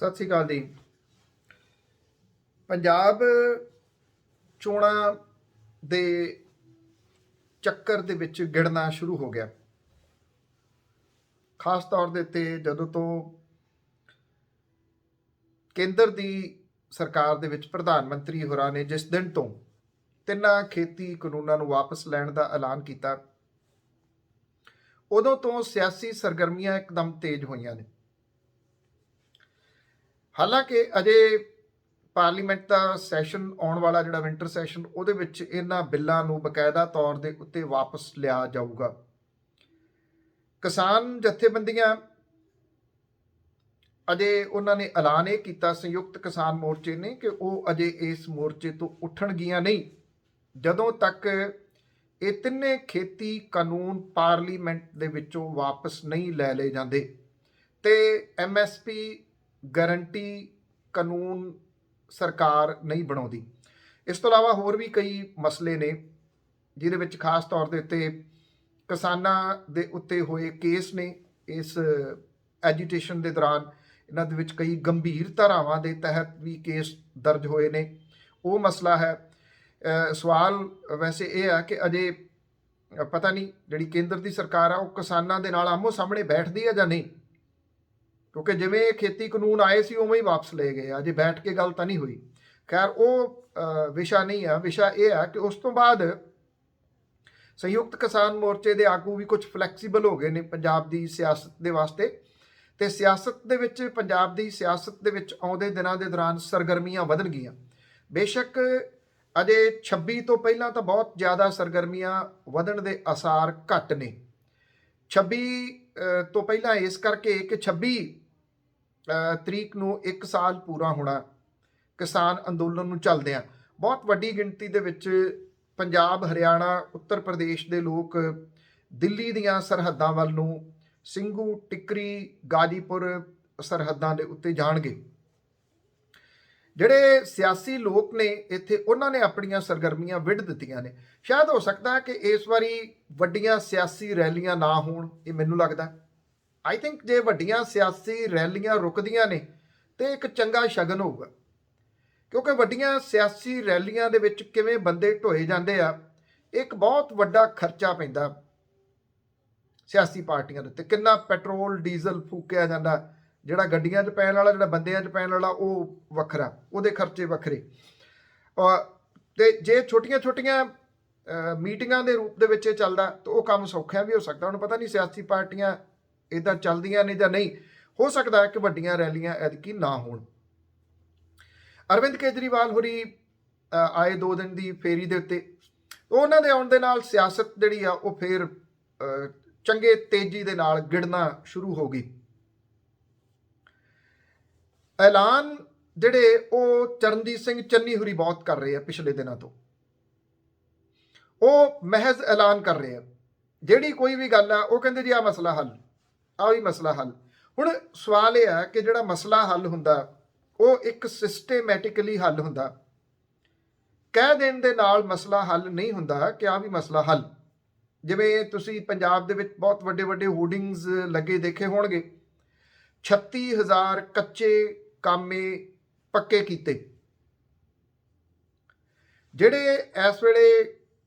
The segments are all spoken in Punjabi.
ਸਤਿ ਸ਼੍ਰੀ ਅਕਾਲ ਜੀ। ਪੰਜਾਬ ਚੋਣਾਂ ਦੇ ਚੱਕਰ ਦੇ ਵਿੱਚ ਗਿੜਨਾ ਸ਼ੁਰੂ ਹੋ ਗਿਆ। ਖਾਸ ਤੌਰ ਦੇ ਉੱਤੇ ਜਦੋਂ ਤੋਂ ਕੇਂਦਰ ਦੀ ਸਰਕਾਰ ਦੇ ਵਿੱਚ ਪ੍ਰਧਾਨ ਮੰਤਰੀ ਹੋਰਾਂ ਨੇ ਜਿਸ ਦਿਨ ਤੋਂ ਤਿੰਨਾਂ ਖੇਤੀ ਕਾਨੂੰਨਾਂ ਨੂੰ ਵਾਪਸ ਲੈਣ ਦਾ ਐਲਾਨ ਕੀਤਾ, ਉਦੋਂ ਤੋਂ ਸਿਆਸੀ ਸਰਗਰਮੀਆਂ ਇੱਕਦਮ ਤੇਜ਼ ਹੋਈਆਂ ਨੇ। ਹਾਲਾਂਕਿ ਅਜੇ ਪਾਰਲੀਮੈਂਟ ਦਾ ਸੈਸ਼ਨ ਆਉਣ ਵਾਲਾ ਜਿਹੜਾ ਵਿੰਟਰ ਸੈਸ਼ਨ, ਉਹਦੇ ਵਿੱਚ ਇਹਨਾਂ ਬਿੱਲਾਂ ਨੂੰ ਬਕਾਇਦਾ ਤੌਰ ਦੇ ਉੱਤੇ ਵਾਪਸ ਲਿਆ ਜਾਊਗਾ। ਕਿਸਾਨ ਜਥੇਬੰਦੀਆਂ ਅਜੇ ਉਹਨਾਂ ਨੇ ਐਲਾਨ ਇਹ ਕੀਤਾ, ਸੰਯੁਕਤ ਕਿਸਾਨ ਮੋਰਚੇ ਨੇ, ਕਿ ਉਹ ਅਜੇ ਇਸ ਮੋਰਚੇ ਤੋਂ ਉੱਠਣਗੀਆਂ ਨਹੀਂ ਜਦੋਂ ਤੱਕ ਇਹ ਤਿੰਨੇ ਖੇਤੀ ਕਾਨੂੰਨ ਪਾਰਲੀਮੈਂਟ ਦੇ ਵਿੱਚੋਂ ਵਾਪਸ ਨਹੀਂ ਲੈ ਲਏ ਜਾਂਦੇ ਤੇ MSP ਗਾਰੰਟੀ ਕਾਨੂੰਨ ਸਰਕਾਰ ਨਹੀਂ ਬਣਾਉਂਦੀ। ਇਸ ਤੋਂ ਇਲਾਵਾ ਹੋਰ ਵੀ ਕਈ ਮਸਲੇ ਨੇ ਜਿਹਦੇ ਵਿੱਚ ਖਾਸ ਤੌਰ ਦੇ ਉੱਤੇ ਕਿਸਾਨਾਂ ਦੇ ਉੱਤੇ ਹੋਏ ਕੇਸ ਨੇ। ਇਸ ਐਜੀਟੇਸ਼ਨ ਦੇ ਦੌਰਾਨ ਇਹਨਾਂ ਦੇ ਵਿੱਚ ਕਈ ਗੰਭੀਰ ਧਾਰਾਵਾਂ ਦੇ ਤਹਿਤ ਵੀ ਕੇਸ ਦਰਜ ਹੋਏ ਨੇ, ਉਹ ਮਸਲਾ ਹੈ। ਸਵਾਲ ਵੈਸੇ ਇਹ ਹੈ ਕਿ ਅਜੇ ਪਤਾ ਨਹੀਂ ਜਿਹੜੀ ਕੇਂਦਰ ਦੀ ਸਰਕਾਰ ਆ ਉਹ ਕਿਸਾਨਾਂ ਦੇ ਨਾਲ ਆਮੋ ਸਾਹਮਣੇ ਬੈਠਦੀ ਹੈ ਜਾਂ ਨਹੀਂ, ਕਿਉਂਕਿ ਜਿਵੇਂ ਖੇਤੀ ਕਾਨੂੰਨ ਆਏ ਸੀ ਉਵੇਂ ਹੀ ਵਾਪਸ ਲਏ ਗਏ, ਅਜੇ ਬੈਠ ਕੇ ਗੱਲ ਤਾਂ ਨਹੀਂ ਹੋਈ। ਖੈਰ ਉਹ ਵਿਸ਼ਾ ਨਹੀਂ ਆ। ਵਿਸ਼ਾ ਇਹ ਆ ਕਿ ਉਸ ਤੋਂ ਬਾਅਦ ਸੰਯੁਕਤ ਕਿਸਾਨ ਮੋਰਚੇ ਦੇ ਆਗੂ ਵੀ ਕੁਝ ਫਲੈਕਸੀਬਲ ਹੋ ਗਏ ਨੇ ਪੰਜਾਬ ਦੀ ਸਿਆਸਤ ਦੇ ਵਾਸਤੇ, ਤੇ ਸਿਆਸਤ ਦੇ ਵਿੱਚ, ਪੰਜਾਬ ਦੀ ਸਿਆਸਤ ਦੇ ਵਿੱਚ ਆਉਂਦੇ ਦਿਨਾਂ ਦੇ ਦੌਰਾਨ ਸਰਗਰਮੀਆਂ ਵਧਣਗੀਆਂ। ਬੇਸ਼ੱਕ ਅਜੇ 26 ਤੋਂ ਪਹਿਲਾਂ ਤਾਂ ਬਹੁਤ ਜ਼ਿਆਦਾ ਸਰਗਰਮੀਆਂ ਵਧਣ ਦੇ ਆਸਾਰ ਘੱਟ ਨੇ। 26 ਤੋਂ ਪਹਿਲਾਂ ਇਸ ਕਰਕੇ ਕਿ 26 ਤਰੀਕ ਨੂੰ 1 ਸਾਲ ਪੂਰਾ ਹੋਣਾ ਕਿਸਾਨ ਅੰਦੋਲਨ ਨੂੰ ਚੱਲਦਿਆਂ। ਬਹੁਤ ਵੱਡੀ ਗਿਣਤੀ ਦੇ ਵਿੱਚ ਪੰਜਾਬ, ਹਰਿਆਣਾ, ਉੱਤਰ ਪ੍ਰਦੇਸ਼ ਦੇ ਲੋਕ ਦਿੱਲੀ ਦੀਆਂ ਸਰਹੱਦਾਂ ਵੱਲ ਨੂੰ, ਸਿੰਘੂ, ਟਿਕਰੀ, ਗਾਜੀਪੁਰ ਸਰਹੱਦਾਂ ਦੇ ਉੱਤੇ ਜਾਣਗੇ। ਜਿਹੜੇ ਸਿਆਸੀ ਲੋਕ ਨੇ ਇੱਥੇ, ਉਹਨਾਂ ਨੇ ਆਪਣੀਆਂ ਸਰਗਰਮੀਆਂ ਵਿੱਢ ਦਿੱਤੀਆਂ ਨੇ। ਸ਼ਾਇਦ ਹੋ ਸਕਦਾ ਕਿ ਇਸ ਵਾਰੀ ਵੱਡੀਆਂ ਸਿਆਸੀ ਰੈਲੀਆਂ ਨਾ ਹੋਣ, ਇਹ ਮੈਨੂੰ ਲੱਗਦਾ। ਆਈ ਥਿੰਕ ਜੇ ਵੱਡੀਆਂ ਸਿਆਸੀ ਰੈਲੀਆਂ ਰੁਕਦੀਆਂ ਨੇ ਤੇ ਇੱਕ ਚੰਗਾ ਸ਼ਗਨ ਹੋਊਗਾ, ਕਿਉਂਕਿ ਵੱਡੀਆਂ ਸਿਆਸੀ ਰੈਲੀਆਂ ਦੇ ਵਿੱਚ ਕਿਵੇਂ ਬੰਦੇ ਢੋਏ ਜਾਂਦੇ ਆ, ਇੱਕ ਬਹੁਤ ਵੱਡਾ ਖਰਚਾ ਪੈਂਦਾ ਸਿਆਸੀ ਪਾਰਟੀਆਂ ਦੇ ਉੱਤੇ। ਕਿੰਨਾ ਪੈਟਰੋਲ ਡੀਜ਼ਲ ਫੂਕਿਆ ਜਾਂਦਾ, ਜਿਹੜਾ ਗੱਡੀਆਂ 'ਚ ਪੈਣ ਵਾਲਾ, ਜਿਹੜਾ ਬੰਦਿਆਂ 'ਚ ਪੈਣ ਵਾਲਾ, ਉਹ ਵੱਖਰਾ, ਉਹਦੇ ਖਰਚੇ ਵੱਖਰੇ। ਤੇ ਜੇ ਛੋਟੀਆਂ-ਛੋਟੀਆਂ ਮੀਟਿੰਗਾਂ ਦੇ ਰੂਪ ਦੇ ਵਿੱਚ ਇਹ ਚੱਲਦਾ ਤਾਂ ਉਹ ਕੰਮ ਸੌਖਾ ਵੀ ਹੋ ਸਕਦਾ। ਹੁਣ ਪਤਾ ਨਹੀਂ ਸਿਆਸੀ ਪਾਰਟੀਆਂ ਇੱਦਾਂ ਚੱਲਦੀਆਂ ਨੇ ਜਾਂ ਨਹੀਂ, ਹੋ ਸਕਦਾ ਕਿ ਵੱਡੀਆਂ ਰੈਲੀਆਂ ਐਤਕੀ ਨਾ ਹੋਣ। ਅਰਵਿੰਦ ਕੇਜਰੀਵਾਲ ਹੋਰੀ ਆਏ 2 ਦਿਨ ਦੀ ਫੇਰੀ ਦੇ ਉੱਤੇ, ਉਹਨਾਂ ਦੇ ਆਉਣ ਦੇ ਨਾਲ ਸਿਆਸਤ ਜਿਹੜੀ ਆ ਉਹ ਫੇਰ ਚੰਗੇ ਤੇਜ਼ੀ ਦੇ ਨਾਲ ਗਿੜਨਾ ਸ਼ੁਰੂ ਹੋ ਗਈ। ਐਲਾਨ ਜਿਹੜੇ ਉਹ ਚਰਨਜੀਤ ਸਿੰਘ ਚੰਨੀ ਹੋਰੀ ਬਹੁਤ ਕਰ ਰਹੇ ਆ ਪਿਛਲੇ ਦਿਨਾਂ ਤੋਂ। ਉਹ ਮਹਿਜ਼ ਐਲਾਨ ਕਰ ਰਹੇ ਆ, ਜਿਹੜੀ ਕੋਈ ਵੀ ਗੱਲ ਆ ਉਹ ਕਹਿੰਦੇ ਜੀ ਆਹ ਮਸਲਾ ਹੱਲ, ਆਹ ਵੀ ਮਸਲਾ ਹੱਲ। ਹੁਣ ਸਵਾਲ ਇਹ ਆ ਕਿ ਜਿਹੜਾ ਮਸਲਾ ਹੱਲ ਹੁੰਦਾ ਉਹ ਇੱਕ ਸਿਸਟੇਮੈਟਿਕਲੀ ਹੱਲ ਹੁੰਦਾ। ਕਹਿ ਦੇਣ ਦੇ ਨਾਲ ਮਸਲਾ ਹੱਲ ਨਹੀਂ ਹੁੰਦਾ ਕਿ ਆਹ ਵੀ ਮਸਲਾ ਹੱਲ। ਜਿਵੇਂ ਤੁਸੀਂ ਪੰਜਾਬ ਦੇ ਵਿੱਚ ਬਹੁਤ ਵੱਡੇ ਵੱਡੇ ਹੋਰਡਿੰਗਸ ਲੱਗੇ ਦੇਖੇ ਹੋਣਗੇ, 36,000 ਕੱਚੇ ਕਾਮੇ ਪੱਕੇ ਕੀਤੇ। ਜਿਹੜੇ ਇਸ ਵੇਲੇ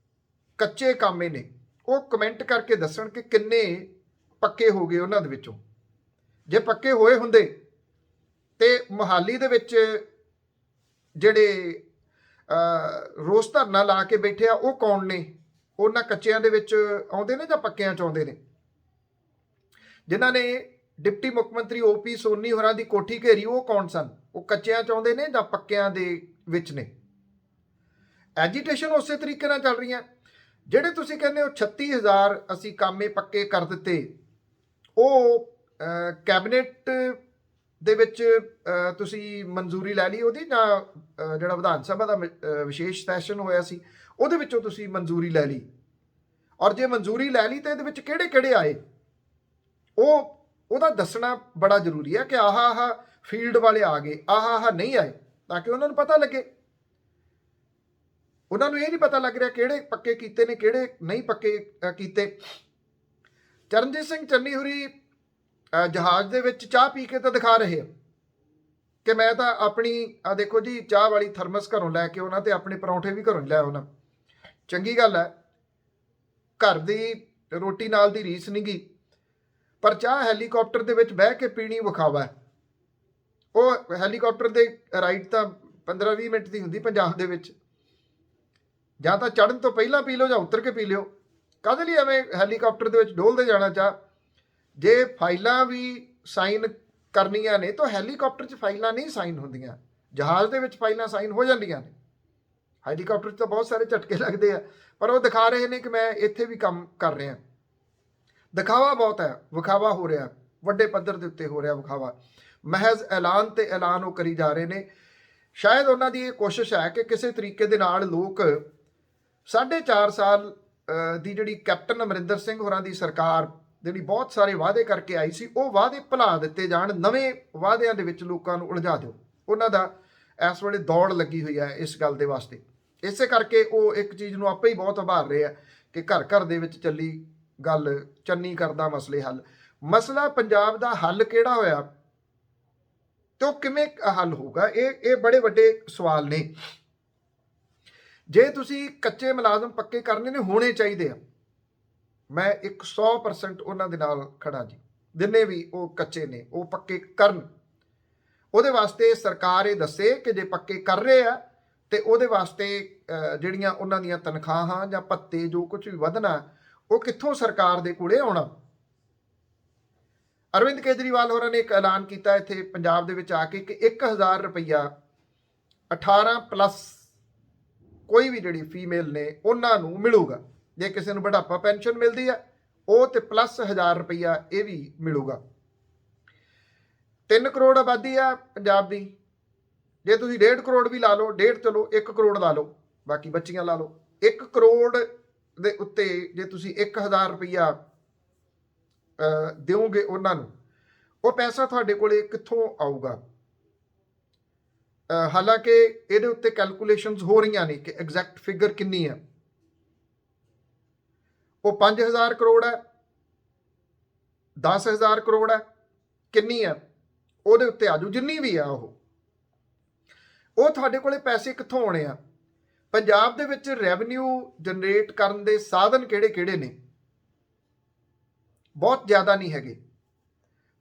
ਕੱਚੇ ਕਾਮੇ ਨੇ ਉਹ ਕਮੈਂਟ ਕਰਕੇ ਦੱਸਣ ਕਿ ਕਿੰਨੇ ਪੱਕੇ ਹੋ ਗਏ ਉਹਨਾਂ ਦੇ ਵਿੱਚੋਂ। ਜੇ ਪੱਕੇ ਹੋਏ ਹੁੰਦੇ ਤੇ ਮੁਹਾਲੀ ਦੇ ਵਿੱਚ ਜਿਹੜੇ ਰੋਸ ਧਰਨਾ ਲਾ ਕੇ ਬੈਠੇ ਆ ਉਹ ਕੌਣ ਨੇ? ਉਹਨਾਂ ਕੱਚਿਆਂ ਦੇ ਵਿੱਚ ਆਉਂਦੇ ਨੇ ਜਾਂ ਪੱਕਿਆਂ 'ਚ ਆਉਂਦੇ ਨੇ? ਜਿਨ੍ਹਾਂ ਨੇ ਡਿਪਟੀ ਮੁੱਖ ਮੰਤਰੀ OP ਸੋਨੀ ਹੋਰਾਂ ਦੀ ਕੋਠੀ ਘੇਰੀ, ਉਹ ਕੌਣ ਸਨ? ਉਹ ਕੱਚਿਆਂ 'ਚ ਆਉਂਦੇ ਨੇ ਜਾਂ ਪੱਕਿਆਂ ਦੇ ਵਿੱਚ ਨੇ? ਐਜੀਟੇਸ਼ਨ ਉਸੇ ਤਰੀਕੇ ਨਾਲ ਚੱਲ ਰਹੀਆਂ। ਜਿਹੜੇ ਤੁਸੀਂ ਕਹਿੰਦੇ ਹੋ 36,000 ਅਸੀਂ ਕਾਮੇ ਪੱਕੇ ਕਰ ਦਿੱਤੇ, ਉਹ ਕੈਬਨਿਟ ਦੇ ਵਿੱਚ ਤੁਸੀਂ ਮਨਜ਼ੂਰੀ ਲੈ ਲਈ ਉਹਦੀ, ਜਾਂ ਜਿਹੜਾ ਵਿਧਾਨ ਸਭਾ ਦਾ ਵਿਸ਼ੇਸ਼ ਸੈਸ਼ਨ ਹੋਇਆ ਸੀ ਉਹਦੇ ਵਿੱਚੋਂ ਤੁਸੀਂ ਮਨਜ਼ੂਰੀ ਲੈ ਲਈ? ਔਰ ਜੇ ਮਨਜ਼ੂਰੀ ਲੈ ਲਈ ਤਾਂ ਇਹਦੇ ਵਿੱਚ ਕਿਹੜੇ ਕਿਹੜੇ ਆਏ, ਉਹਦਾ ਦੱਸਣਾ ਬੜਾ ਜ਼ਰੂਰੀ ਹੈ ਕਿ ਆਹ ਫੀਲਡ ਵਾਲੇ ਆ ਗਏ, ਆਹ ਨਹੀਂ ਆਏ, ਤਾਂ ਕਿ ਉਹਨਾਂ ਨੂੰ ਪਤਾ ਲੱਗੇ। ਉਹਨਾਂ ਨੂੰ ਇਹ ਨਹੀਂ ਪਤਾ ਲੱਗ ਰਿਹਾ ਕਿਹੜੇ ਪੱਕੇ ਕੀਤੇ ਨੇ, ਕਿਹੜੇ ਨਹੀਂ ਪੱਕੇ ਕੀਤੇ। ਚਰਨਜੀਤ ਸਿੰਘ ਚੰਨੀ ਹੋਰੀ ਜਹਾਜ਼ ਦੇ ਵਿੱਚ ਚਾਹ ਪੀ ਕੇ ਤਾਂ ਦਿਖਾ ਰਹੇ ਆ, ਕਿ ਮੈਂ ਤਾਂ ਆਪਣੀ ਆ ਦੇਖੋ ਜੀ ਚਾਹ ਵਾਲੀ ਥਰਮਸ ਘਰੋਂ ਲੈ ਕੇ ਆਉਣਾ ਤੇ ਆਪਣੇ ਪਰੌਂਠੇ ਵੀ ਘਰੋਂ ਹੀ ਲੈ ਆਉਣਾ। ਚੰਗੀ ਗੱਲ ਹੈ, ਘਰ ਦੀ ਰੋਟੀ ਨਾਲ ਦੀ ਰੀਸ ਨਹੀਂ ਗੀ, ਪਰ ਚਾਹ ਹੈਲੀਕਾਪਟਰ ਦੇ ਵਿੱਚ ਬਹਿ ਕੇ ਪੀਣੀ ਵਿਖਾਵਾ ਹੈ। ਉਹ ਹੈਲੀਕਾਪਟਰ ਦੇ ਰਾਈਡ ਤਾਂ 15-20 ਮਿੰਟ ਦੀ ਹੁੰਦੀ ਪੰਜਾਬ ਦੇ ਵਿੱਚ, ਜਾਂ ਤਾਂ ਚੜ੍ਹਨ ਤੋਂ ਪਹਿਲਾਂ ਪੀ ਲਓ ਜਾਂ ਉਤਰ ਕੇ ਪੀ ਲਿਓ। ਕਾਹਦੇ ਲਈ ਐਵੇਂ ਹੈਲੀਕਾਪਟਰ ਦੇ ਵਿੱਚ ਡੋਲਦੇ ਜਾਣਾ ਚਾਹ? ਜੇ ਫਾਈਲਾਂ ਵੀ ਸਾਈਨ ਕਰਨੀਆਂ ਨੇ ਤਾਂ ਹੈਲੀਕਾਪਟਰ 'ਚ ਫਾਈਲਾਂ ਨਹੀਂ ਸਾਈਨ ਹੁੰਦੀਆਂ, ਜਹਾਜ਼ ਦੇ ਵਿੱਚ ਫਾਈਲਾਂ ਸਾਈਨ ਹੋ ਜਾਂਦੀਆਂ ਨੇ। ਹੈਲੀਕਾਪਟਰ 'ਚ ਤਾਂ ਬਹੁਤ ਸਾਰੇ ਝਟਕੇ ਲੱਗਦੇ ਆ, ਪਰ ਉਹ ਦਿਖਾ ਰਹੇ ਨੇ ਕਿ ਮੈਂ ਇੱਥੇ ਵੀ ਕੰਮ ਕਰ ਰਿਹਾ। ਦਿਖਾਵਾ ਬਹੁਤ ਹੈ, ਵਿਖਾਵਾ ਹੋ ਰਿਹਾ, ਵੱਡੇ ਪੱਧਰ ਦੇ ਉੱਤੇ ਹੋ ਰਿਹਾ ਵਿਖਾਵਾ। ਮਹਿਜ਼ ਐਲਾਨ ਤੇ ਐਲਾਨ ਉਹ ਕਰੀ ਜਾ ਰਹੇ ਨੇ। ਸ਼ਾਇਦ ਉਹਨਾਂ ਦੀ ਇਹ ਕੋਸ਼ਿਸ਼ ਹੈ ਕਿ ਕਿਸੇ ਤਰੀਕੇ ਦੇ ਨਾਲ ਲੋਕ 4.5 ਸਾਲ ਦੀ ਜਿਹੜੀ ਕੈਪਟਨ ਅਮਰਿੰਦਰ ਸਿੰਘ ਹੋਰਾਂ ਦੀ ਸਰਕਾਰ ਜਿਹੜੀ ਬਹੁਤ ਸਾਰੇ ਵਾਅਦੇ ਕਰਕੇ ਆਈ ਸੀ, ਉਹ ਵਾਅਦੇ ਭੁਲਾ ਦਿੱਤੇ ਜਾਣ, ਨਵੇਂ ਵਾਅਦਿਆਂ ਦੇ ਵਿੱਚ ਲੋਕਾਂ ਨੂੰ ਉਲਝਾ ਦਿਓ। ਉਹਨਾਂ ਦਾ ਇਸ ਵੇਲੇ ਦੌੜ ਲੱਗੀ ਹੋਈ ਹੈ ਇਸ ਗੱਲ ਦੇ ਵਾਸਤੇ। ਇਸੇ ਕਰਕੇ ਉਹ ਇੱਕ ਚੀਜ਼ ਨੂੰ ਆਪੇ ਹੀ ਬਹੁਤ ਉਭਾਰ ਰਹੇ ਆ ਕਿ ਘਰ ਘਰ ਦੇ ਵਿੱਚ ਚੱਲੀ ਗੱਲ, ਚੰਨੀ ਕਰਦਾ ਮਸਲੇ ਹੱਲ। ਮਸਲਾ ਪੰਜਾਬ ਦਾ ਹੱਲ ਕਿਹੜਾ ਹੋਇਆ ਤੇ ਉਹ ਕਿਵੇਂ ਹੱਲ ਹੋਊਗਾ, ਇਹ ਬੜੇ ਵੱਡੇ ਸਵਾਲ ਨੇ। ਜੇ ਤੁਸੀਂ ਕੱਚੇ ਮੁਲਾਜ਼ਮ ਪੱਕੇ ਕਰਨੇ ਨੇ, ਹੋਣੇ ਚਾਹੀਦੇ ਆ, ਮੈਂ 100% ਉਹਨਾਂ ਦੇ ਨਾਲ ਖੜਾ ਜੀ। ਜਿੰਨੇ ਵੀ ਉਹ ਕੱਚੇ ਨੇ ਉਹ ਪੱਕੇ ਕਰਨ। ਉਹਦੇ ਵਾਸਤੇ ਸਰਕਾਰ ਇਹ ਦੱਸੇ ਕਿ ਜੇ ਪੱਕੇ ਕਰ ਰਹੇ ਆ ਤੇ ਉਹਦੇ ਵਾਸਤੇ ਜਿਹੜੀਆਂ ਉਹਨਾਂ ਦੀਆਂ ਤਨਖਾਹਾਂ ਜਾਂ ਭੱਤੇ ਜੋ ਕੁਝ ਵੀ ਵਧਣਾ ਉਹ ਕਿੱਥੋਂ ਸਰਕਾਰ ਦੇ ਕੋਲੇ ਆਉਣਾ। ਅਰਵਿੰਦ ਕੇਜਰੀਵਾਲ ਹੋਰਾਂ ਨੇ ਇੱਕ ਐਲਾਨ ਕੀਤਾ ਇੱਥੇ ਪੰਜਾਬ ਦੇ ਵਿੱਚ ਆ ਕੇ ਕਿ 1000 ਰੁਪਈਆ 18+ ਕੋਈ ਵੀ ਜਿਹੜੀ ਫੀਮੇਲ ਨੇ ਉਹਨਾਂ ਨੂੰ ਮਿਲੂਗਾ। ਜੇ ਕਿਸੇ ਨੂੰ ਬੁਢਾਪਾ ਪੈਨਸ਼ਨ ਮਿਲਦੀ ਹੈ ਉਹ ਤੇ ਪਲੱਸ 1000 ਰੁਪਈਆ ਇਹ ਵੀ ਮਿਲੂਗਾ। 3 ਕਰੋੜ ਆਬਾਦੀ ਆ ਪੰਜਾਬ ਦੀ, ਜੇ ਤੁਸੀਂ 1.5 ਕਰੋੜ ਵੀ ਲਾ ਲਓ, 1.5 ਚਲੋ 1 ਕਰੋੜ ਲਾ ਲਓ, ਬਾਕੀ ਬੱਚੀਆਂ ਲਾ ਲਓ। 1 ਕਰੋੜ ਦੇ ਉੱਤੇ ਜੇ ਤੁਸੀਂ 1000 ਰੁਪਈਆ ਦਿਓਗੇ ਉਹਨਾਂ ਨੂੰ, ਉਹ ਪੈਸਾ ਤੁਹਾਡੇ ਕੋਲੇ ਕਿੱਥੋਂ ਆਊਗਾ? ਹਾਲਾਂਕਿ ਇਹਦੇ ਉੱਤੇ ਕੈਲਕੂਲੇਸ਼ਨਸ ਹੋ ਰਹੀਆਂ ਨੇ ਕਿ ਐਗਜ਼ੈਕਟ ਫਿਗਰ ਕਿੰਨੀ ਹੈ। ਉਹ 5000 ਕਰੋੜ ਹੈ, 10000 ਕਰੋੜ ਹੈ, ਕਿੰਨੀ ਹੈ? ਉਹਦੇ ਉੱਤੇ ਆਜੂ ਜਿੰਨੀ ਵੀ ਆ ਉਹ ਤੁਹਾਡੇ ਕੋਲੇ ਪੈਸੇ ਕਿੱਥੋਂ ਆਉਣੇ ਆ? ਪੰਜਾਬ ਦੇ ਵਿੱਚ ਰੈਵਨਿਊ ਜਨਰੇਟ ਕਰਨ ਦੇ ਸਾਧਨ ਕਿਹੜੇ ਕਿਹੜੇ ਨੇ? ਬਹੁਤ ਜ਼ਿਆਦਾ ਨਹੀਂ ਹੈਗੇ।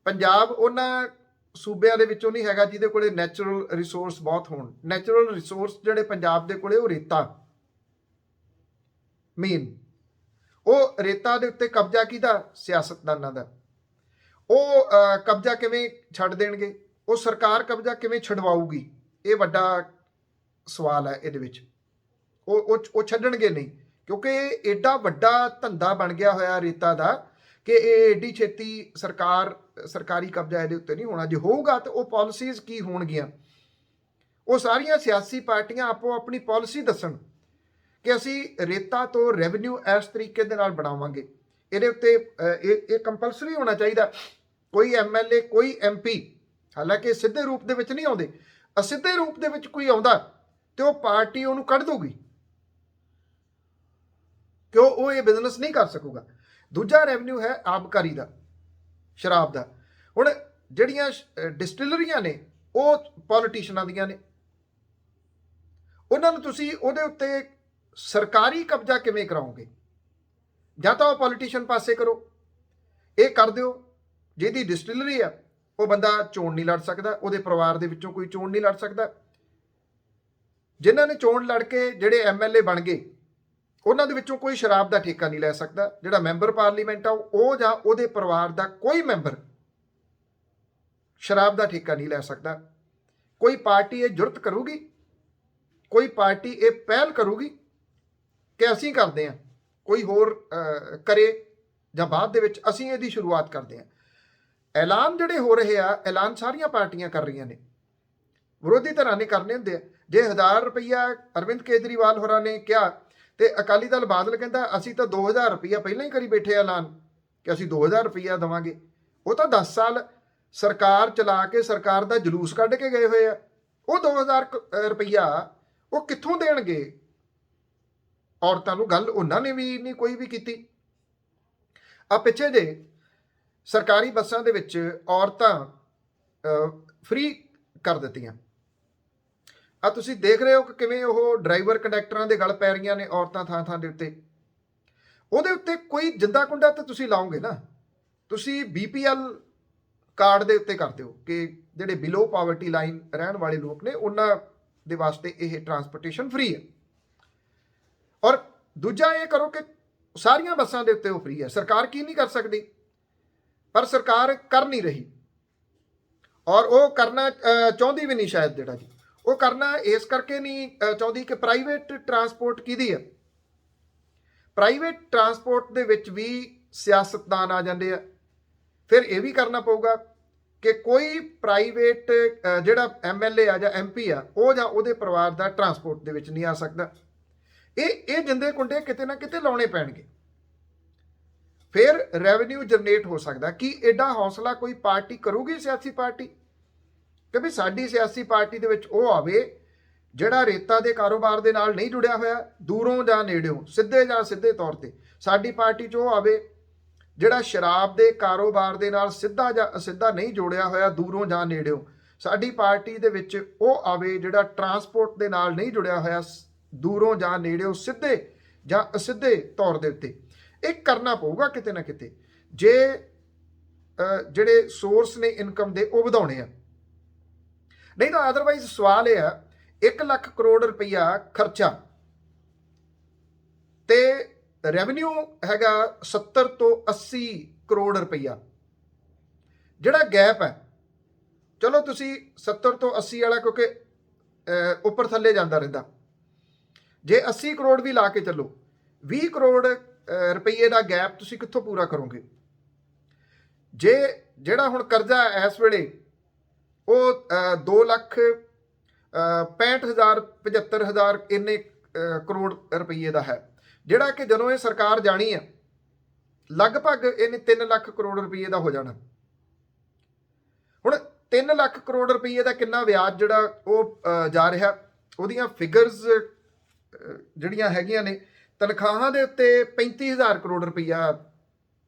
ਪੰਜਾਬ ਉਹਨਾਂ ਸੂਬਿਆਂ ਦੇ ਵਿੱਚੋਂ ਨਹੀਂ ਹੈਗਾ ਜਿਹਦੇ ਕੋਲੇ ਨੈਚੁਰਲ ਰਿਸੋਰਸ ਬਹੁਤ ਹੋਣ। ਨੈਚੁਰਲ ਰਿਸੋਰਸ ਜਿਹੜੇ ਪੰਜਾਬ ਦੇ ਕੋਲੇ ਉਹ ਰੇਤਾ ਮੇਨ। ਉਹ ਰੇਤਾ ਦੇ ਉੱਤੇ ਕਬਜ਼ਾ ਕਿਹਦਾ? ਸਿਆਸਤਦਾਨਾਂ ਦਾ। ਉਹ ਕਬਜ਼ਾ ਕਿਵੇਂ ਛੱਡ ਦੇਣਗੇ? ਉਹ ਸਰਕਾਰ ਕਬਜ਼ਾ ਕਿਵੇਂ ਛਡਵਾਊਗੀ? ਇਹ ਵੱਡਾ ਸਵਾਲ ਹੈ ਇਹਦੇ ਵਿੱਚ। ਉਹ ਛੱਡਣਗੇ ਨਹੀਂ, ਕਿਉਂਕਿ ਇਹ ਏਡਾ ਵੱਡਾ ਧੰਦਾ ਬਣ ਗਿਆ ਹੋਇਆ ਰੇਤਾ ਦਾ ਕਿ ਇਹ ਏਡੀ ਛੇਤੀ ਸਰਕਾਰੀ ਕਬਜ਼ਾ ਇਹਦੇ ਉੱਤੇ ਨਹੀਂ ਹੋਣਾ। ਜੇ ਹੋਊਗਾ ਤਾਂ ਉਹ ਪਾਲਿਸੀਜ਼ ਕੀ ਹੋਣਗੀਆਂ? ਉਹ ਸਾਰੀਆਂ ਸਿਆਸੀ ਪਾਰਟੀਆਂ ਆਪੋ ਆਪਣੀ ਪਾਲਿਸੀ ਦੱਸਣ ਕਿ ਅਸੀਂ ਰੇਤਾ ਤੋਂ ਰੈਵਨਿਊ ਇਸ ਤਰੀਕੇ ਦੇ ਨਾਲ ਬਣਾਵਾਂਗੇ। ਇਹਦੇ ਉੱਤੇ ਇਹ ਕੰਪਲਸਰੀ ਹੋਣਾ ਚਾਹੀਦਾ। ਕੋਈ MLA ਕੋਈ MP, ਹਾਲਾਂਕਿ ਸਿੱਧੇ ਰੂਪ ਦੇ ਵਿੱਚ ਨਹੀਂ ਆਉਂਦੇ, ਅਸਿੱਧੇ ਰੂਪ ਦੇ ਵਿੱਚ ਕੋਈ ਆਉਂਦਾ ਤੇ ਉਹ ਪਾਰਟੀ ਉਹਨੂੰ ਕੱਢ ਦਊਗੀ ਕਿ ਉਹ ਇਹ ਬਿਜ਼ਨਸ ਨਹੀਂ ਕਰ ਸਕੂਗਾ। ਦੂਜਾ ਰੈਵਨਿਊ ਹੈ ਆਬਕਾਰੀ ਦਾ, ਸ਼ਰਾਬ ਦਾ। ਹੁਣ ਜਿਹੜੀਆਂ ਡਿਸਟਿਲਰੀਆਂ ਨੇ ਉਹ ਪੋਲੀਟੀਸ਼ੀਅਨਾਂ ਦੀਆਂ ਨੇ, ਉਹਨਾਂ ਨੂੰ ਤੁਸੀਂ ਉਹਦੇ ਉੱਤੇ ਸਰਕਾਰੀ ਕਬਜ਼ਾ ਕਿਵੇਂ ਕਰਾਓਗੇ? ਜਾਂ ਤਾਂ ਉਹ ਪੋਲੀਟੀਸ਼ੀਅਨ ਪਾਸੇ ਕਰੋ, ਇਹ ਕਰ ਦਿਓ। ਜਿਹਦੀ ਡਿਸਟਿਲਰੀ ਆ ਉਹ ਬੰਦਾ ਚੋਣ ਨਹੀਂ ਲੜ ਸਕਦਾ, ਉਹਦੇ ਪਰਿਵਾਰ ਦੇ ਵਿੱਚੋਂ ਕੋਈ ਚੋਣ ਨਹੀਂ ਲੜ ਸਕਦਾ। ਜਿਨ੍ਹਾਂ ਨੇ ਚੋਣ ਲੜ ਕੇ ਜਿਹੜੇ MLA ਬਣ ਗਏ ਉਹਨਾਂ ਦੇ ਵਿੱਚੋਂ ਕੋਈ ਸ਼ਰਾਬ ਦਾ ਠੇਕਾ ਨਹੀਂ ਲੈ ਸਕਦਾ। ਜਿਹੜਾ ਮੈਂਬਰ ਪਾਰਲੀਮੈਂਟ ਆ ਉਹ ਜਾਂ ਉਹਦੇ ਪਰਿਵਾਰ ਦਾ ਕੋਈ ਮੈਂਬਰ ਸ਼ਰਾਬ ਦਾ ਠੇਕਾ ਨਹੀਂ ਲੈ ਸਕਦਾ। ਕੋਈ ਪਾਰਟੀ ਇਹ ਜੁਰਤ ਕਰੂਗੀ, ਕੋਈ ਪਾਰਟੀ ਇਹ ਪਹਿਲ ਕਰੂਗੀ ਕਿ ਅਸੀਂ ਕਰਦੇ ਹਾਂ, ਕੋਈ ਹੋਰ ਕਰੇ ਜਾਂ ਬਾਅਦ ਦੇ ਵਿੱਚ ਅਸੀਂ ਇਹਦੀ ਸ਼ੁਰੂਆਤ ਕਰਦੇ ਹਾਂ। ਐਲਾਨ ਜਿਹੜੇ ਹੋ ਰਹੇ ਆ, ਐਲਾਨ ਸਾਰੀਆਂ ਪਾਰਟੀਆਂ ਕਰ ਰਹੀਆਂ ਨੇ, ਵਿਰੋਧੀ ਧਿਰਾਂ ਨੇ ਕਰਨੇ ਹੁੰਦੇ ਆ। ਜੇ 1000 ਰੁਪਈਆ ਅਰਵਿੰਦ ਕੇਜਰੀਵਾਲ ਹੋਰਾਂ ਨੇ ਕਿਹਾ ਤੇ ਅਕਾਲੀ ਦਲ ਬਾਦਲ ਕਹਿੰਦਾ ਅਸੀਂ ਤਾਂ 2000 ਰੁਪਈਆ ਪਹਿਲਾਂ ਹੀ ਕਰੀ ਬੈਠੇ ਐਲਾਨ ਕਿ ਅਸੀਂ 2000 ਰੁਪਈਆ ਦੇਵਾਂਗੇ। ਉਹ ਤਾਂ 10 ਸਾਲ ਸਰਕਾਰ ਚਲਾ ਕੇ ਸਰਕਾਰ ਦਾ ਜਲੂਸ ਕੱਢ ਕੇ ਗਏ ਹੋਏ ਆ। ਉਹ 2000 ਰੁਪਈਆ ਉਹ ਕਿੱਥੋਂ ਦੇਣਗੇ ਔਰਤਾਂ ਨੂੰ? ਗੱਲ ਉਹਨਾਂ ਨੇ ਵੀ ਨਹੀਂ ਕੋਈ ਵੀ ਕੀਤੀ। ਆ ਪਿੱਛੇ ਜੇ ਸਰਕਾਰੀ ਬੱਸਾਂ ਦੇ ਵਿੱਚ ਔਰਤਾਂ ਫ੍ਰੀ ਕਰ ਦਿੱਤੀਆਂ। ਆ ਤੁਸੀਂ ਦੇਖ ਰਹੇ ਹੋ ਕਿ ਕਿਵੇਂ ਉਹ ਡਰਾਈਵਰ ਕੰਡਕਟਰਾਂ ਦੇ ਗਲ ਪੈ ਰਹੀਆਂ ਨੇ ਔਰਤਾਂ ਥਾਂ ਥਾਂ ਦੇ ਉੱਤੇ। ਉਹਦੇ ਉੱਤੇ ਕੋਈ ਜਿੰਦਾ ਕੁੰਡਾ ਤਾਂ ਤੁਸੀਂ ਲਾਓਗੇ ਨਾ, ਤੁਸੀਂ BPL ਕਾਰਡ ਦੇ ਉੱਤੇ ਕਰ ਦਿਓ ਕਿ ਜਿਹੜੇ ਬਿਲੋ ਪਾਵਰਟੀ ਲਾਈਨ ਰਹਿਣ ਵਾਲੇ ਲੋਕ ਨੇ ਉਹਨਾਂ ਦੇ ਵਾਸਤੇ ਇਹ ਟਰਾਂਸਪੋਰਟੇਸ਼ਨ ਫ੍ਰੀ ਹੈ। ਔਰ ਦੂਜਾ ਇਹ ਕਰੋ ਕਿ ਸਾਰੀਆਂ ਬੱਸਾਂ ਦੇ ਉੱਤੇ ਉਹ ਫ੍ਰੀ ਹੈ। ਸਰਕਾਰ ਕੀ ਨਹੀਂ ਕਰ ਸਕਦੀ, ਪਰ ਸਰਕਾਰ ਕਰ ਨਹੀਂ ਰਹੀ ਔਰ ਉਹ ਕਰਨਾ ਚਾਹੁੰਦੀ ਵੀ ਨਹੀਂ ਸ਼ਾਇਦ। ਜਿਹੜਾ ਜੀ ਉਹ ਕਰਨਾ ਇਸ ਕਰਕੇ ਨਹੀਂ ਚਾਹੁੰਦੀ ਕਿ ਪ੍ਰਾਈਵੇਟ ਟਰਾਂਸਪੋਰਟ ਕਿਹਦੀ ਹੈ। ਪ੍ਰਾਈਵੇਟ ਟਰਾਂਸਪੋਰਟ ਦੇ ਵਿੱਚ ਵੀ ਸਿਆਸਤਦਾਨ ਆ ਜਾਂਦੇ ਆ। ਫਿਰ ਇਹ ਵੀ ਕਰਨਾ ਪਊਗਾ ਕਿ ਕੋਈ ਪ੍ਰਾਈਵੇਟ ਜਿਹੜਾ MLA ਆ ਜਾਂ MP ਆ ਉਹ ਜਾਂ ਉਹਦੇ ਪਰਿਵਾਰ ਦਾ ਟਰਾਂਸਪੋਰਟ ਦੇ ਵਿੱਚ ਨਹੀਂ ਆ ਸਕਦਾ। ਇਹ ਜਿੰਦੇ ਕੁੰਡੇ ਕਿਤੇ ਨਾ ਕਿਤੇ ਲਾਉਣੇ ਪੈਣਗੇ, ਫਿਰ ਰੈਵਨਿਊ ਜਨਰੇਟ ਹੋ ਸਕਦਾ। ਕੀ ਐਡਾ ਹੌਸਲਾ ਕੋਈ ਪਾਰਟੀ ਕਰੂਗੀ, ਸਿਆਸੀ ਪਾਰਟੀ, ਕਿ ਵੀ ਸਾਡੀ ਸਿਆਸੀ ਪਾਰਟੀ ਦੇ ਵਿੱਚ ਉਹ ਆਵੇ ਜਿਹੜਾ ਰੇਤਾ ਦੇ ਕਾਰੋਬਾਰ ਦੇ ਨਾਲ ਨਹੀਂ ਜੁੜਿਆ ਹੋਇਆ, ਦੂਰੋਂ ਜਾਂ ਨੇੜਿਓਂ, ਸਿੱਧੇ ਜਾਂ ਸਿੱਧੇ ਤੌਰ ਤੇ। ਸਾਡੀ ਪਾਰਟੀ 'ਚ ਉਹ ਆਵੇ ਜਿਹੜਾ ਸ਼ਰਾਬ ਦੇ ਕਾਰੋਬਾਰ ਦੇ ਨਾਲ ਸਿੱਧਾ ਜਾਂ ਅਸਿੱਧਾ ਨਹੀਂ ਜੋੜਿਆ ਹੋਇਆ, ਦੂਰੋਂ ਜਾਂ ਨੇੜਿਓਂ। ਸਾਡੀ ਪਾਰਟੀ ਦੇ ਵਿੱਚ ਉਹ ਆਵੇ ਜਿਹੜਾ ਟਰਾਂਸਪੋਰਟ ਦੇ ਨਾਲ ਨਹੀਂ ਜੁੜਿਆ ਹੋਇਆ, ਦੂਰੋਂ ਜਾਂ ਨੇੜਿਓਂ, ਸਿੱਧੇ ਜਾਂ ਅਸਿੱਧੇ ਤੌਰ ਦੇ ਉੱਤੇ। ਇਹ ਕਰਨਾ ਪਊਗਾ ਕਿਤੇ ਨਾ ਕਿਤੇ ਜੇ ਜਿਹੜੇ ਸੋਰਸ ਨੇ ਇਨਕਮ ਦੇ ਉਹ ਵਧਾਉਣੇ ਆ। ਨਹੀਂ ਤਾਂ ਅਦਰਵਾਈਜ਼ ਸਵਾਲ ਇਹ ਆ, 1 ਲੱਖ ਕਰੋੜ ਰੁਪਈਆ ਖਰਚਾ ਤੇ ਰੈਵਨਿਊ ਹੈਗਾ 70 ਤੋਂ 80 ਕਰੋੜ ਰੁਪਈਆ। ਜਿਹੜਾ ਗੈਪ ਹੈ, ਚਲੋ ਤੁਸੀਂ 70 ਤੋਂ 80 ਵਾਲਾ ਕਿਉਂਕਿ ਉੱਪਰ ਥੱਲੇ ਜਾਂਦਾ ਰਹਿੰਦਾ, ਜੇ 80 ਕਰੋੜ ਵੀ ਲਾ ਕੇ ਚੱਲੋ, 20 ਕਰੋੜ ਰੁਪਈਏ ਦਾ ਗੈਪ ਤੁਸੀਂ ਕਿੱਥੋਂ ਪੂਰਾ ਕਰੋਗੇ? ਜੇ ਜਿਹੜਾ ਹੁਣ ਕਰਜ਼ਾ ਇਸ ਵੇਲੇ ਉਹ 2,65,000 75,000 ਇੰਨੇ ਕਰੋੜ ਰੁਪਈਏ ਦਾ ਹੈ, ਜਿਹੜਾ ਕਿ ਜਦੋਂ ਇਹ ਸਰਕਾਰ ਜਾਣੀ ਆ ਲਗਭਗ ਇਹਨੇ 3 ਲੱਖ ਕਰੋੜ ਰੁਪਈਏ ਦਾ ਹੋ ਜਾਣਾ। ਹੁਣ 3 ਲੱਖ ਕਰੋੜ ਰੁਪਈਏ ਦਾ ਕਿੰਨਾ ਵਿਆਜ ਜਿਹੜਾ ਉਹ ਜਾ ਰਿਹਾ, ਉਹਦੀਆਂ ਫਿਗਰਸ ਜਿਹੜੀਆਂ ਹੈਗੀਆਂ ਨੇ, ਤਨਖਾਹਾਂ ਦੇ ਉੱਤੇ 35,000 ਕਰੋੜ ਰੁਪਈਆ